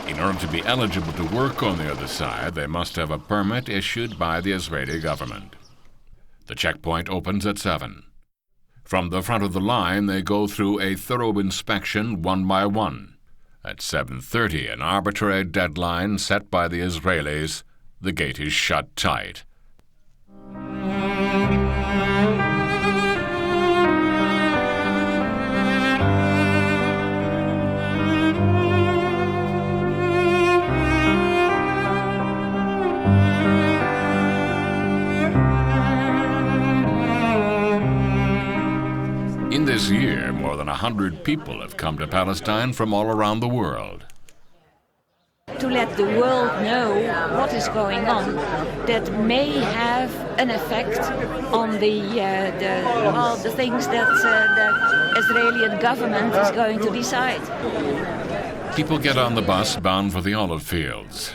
In order to be eligible to work on the other side, they must have a permit issued by the Israeli government. The checkpoint opens at 7. From the front of the line, they go through a thorough inspection one by one. At 7:30, an arbitrary deadline set by the Israelis, the gate is shut tight. In this year, more than 100 people have come to Palestine from all around the world. To let the world know what is going on that may have an effect on the things that the Israeli government is going to decide. People get on the bus bound for the olive fields.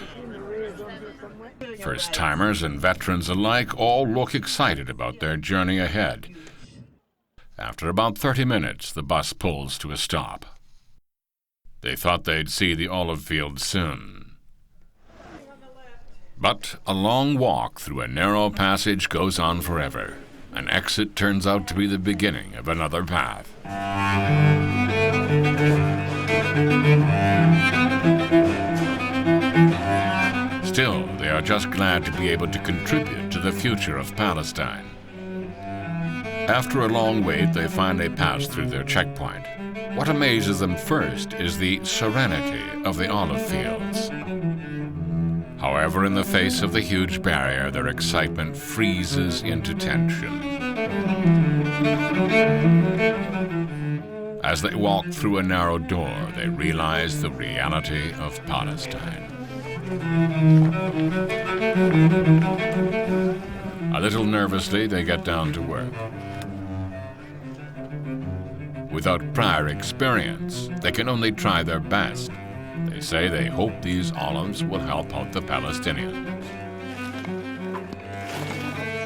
First-timers and veterans alike all look excited about their journey ahead. After about 30 minutes, the bus pulls to a stop. They thought they'd see the olive fields soon. But a long walk through a narrow passage goes on forever. An exit turns out to be the beginning of another path. Still, they are just glad to be able to contribute to the future of Palestine. After a long wait, they finally pass through their checkpoint. What amazes them first is the serenity of the olive fields. However, in the face of the huge barrier, their excitement freezes into tension. As they walk through a narrow door, they realize the reality of Palestine. A little nervously, they get down to work. Without prior experience, they can only try their best. They say they hope these olives will help out the Palestinians.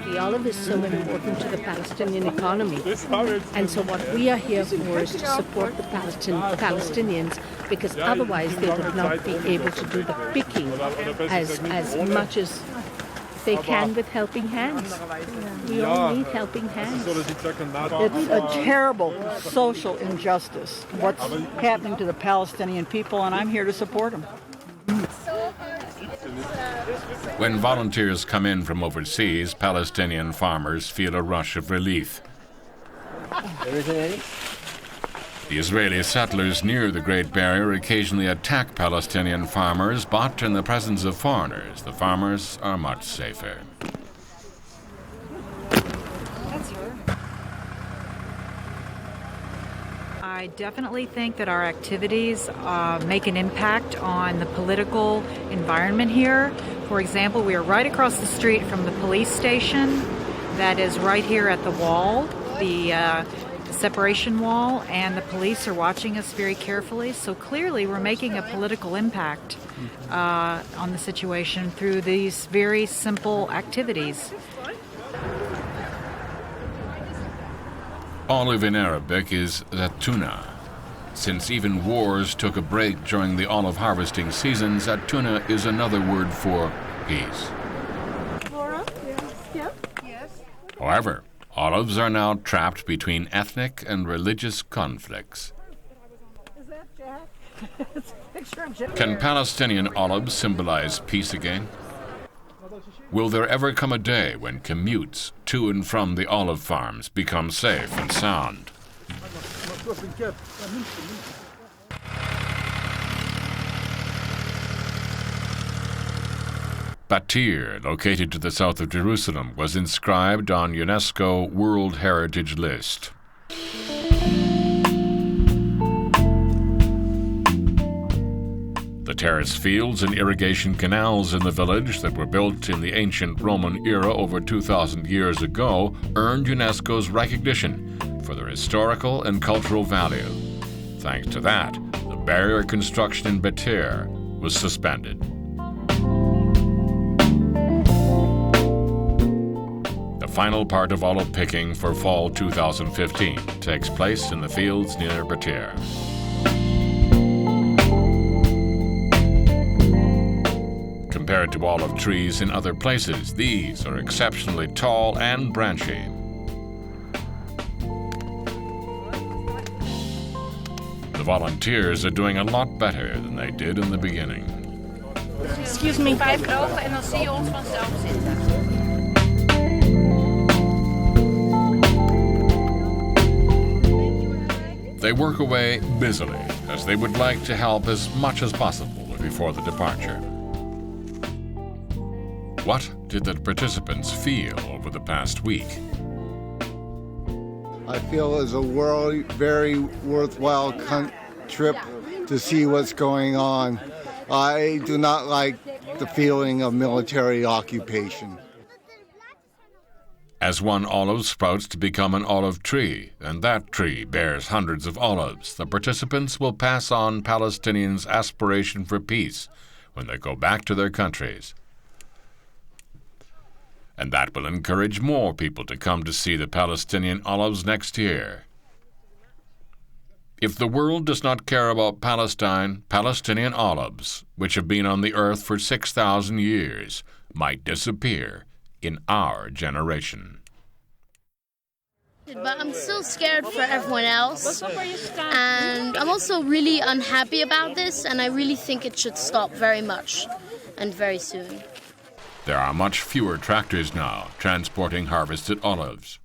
The olive is so important to the Palestinian economy. And so what we are here for is to support the Palestinians, because otherwise they would not be able to do the picking as much as they can with helping hands. We all need helping hands. It's a terrible social injustice, what's happening to the Palestinian people, and I'm here to support them. When volunteers come in from overseas, Palestinian farmers feel a rush of relief. The Israeli settlers near the Great Barrier occasionally attack Palestinian farmers, but in the presence of foreigners, the farmers are much safer. I definitely think that our activities make an impact on the political environment here. For example, we are right across the street from the police station that is right here at the wall, the separation wall, and the police are watching us very carefully. So clearly we're making a political impact on the situation through these very simple activities. Olive in Arabic is zatuna. Since even wars took a break during the olive harvesting season, zatuna is another word for peace. However, olives are now trapped between ethnic and religious conflicts. Can Palestinian olives symbolize peace again? Will there ever come a day when commutes to and from the olive farms become safe and sound? Batir, located to the south of Jerusalem, was inscribed on UNESCO World Heritage List. The terrace fields and irrigation canals in the village that were built in the ancient Roman era over 2,000 years ago earned UNESCO's recognition for their historical and cultural value. Thanks to that, the barrier construction in Batir was suspended. The final part of olive picking for fall 2015 takes place in the fields near Batir. Compared to olive trees in other places, these are exceptionally tall and branchy. The volunteers are doing a lot better than they did in the beginning. Excuse me, 5 krogen en dan zie je ons vanzelf zitten. They work away busily, as they would like to help as much as possible before the departure. What did the participants feel over the past week? I feel it's a very worthwhile trip to see what's going on. I do not like the feeling of military occupation. As one olive sprouts to become an olive tree, and that tree bears hundreds of olives, the participants will pass on Palestinians' aspiration for peace when they go back to their countries. And that will encourage more people to come to see the Palestinian olives next year. If the world does not care about Palestine, Palestinian olives, which have been on the earth for 6,000 years, might disappear in our generation. But I'm still scared for everyone else, and I'm also really unhappy about this, and I really think it should stop very much and very soon. There are much fewer tractors now transporting harvested olives.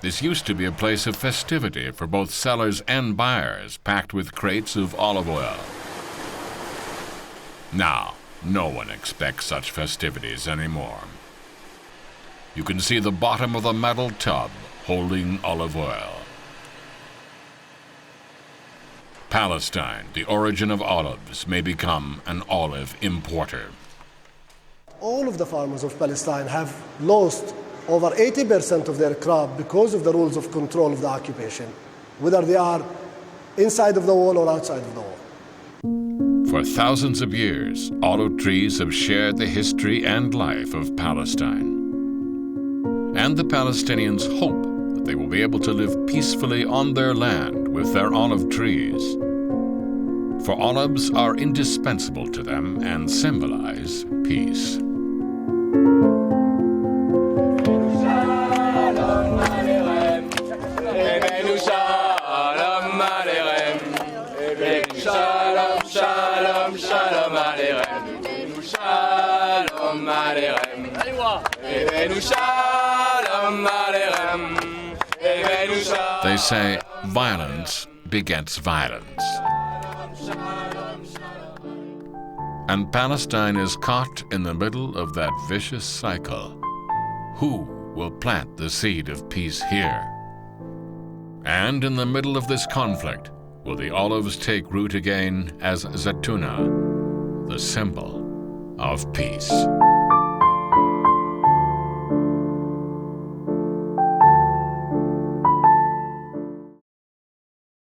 This used to be a place of festivity for both sellers and buyers, packed with crates of olive oil. Now, no one expects such festivities anymore. You can see the bottom of the metal tub holding olive oil. Palestine, the origin of olives, may become an olive importer. All of the farmers of Palestine have lost over 80% of their crop because of the rules of control of the occupation, whether they are inside of the wall or outside of the wall. For thousands of years, olive trees have shared the history and life of Palestine. And the Palestinians hope that they will be able to live peacefully on their land with their olive trees. For olives are indispensable to them and symbolize peace. They say violence begets violence. And Palestine is caught in the middle of that vicious cycle. Who will plant the seed of peace here? And in the middle of this conflict, will the olives take root again as Zaytuna, the symbol of peace?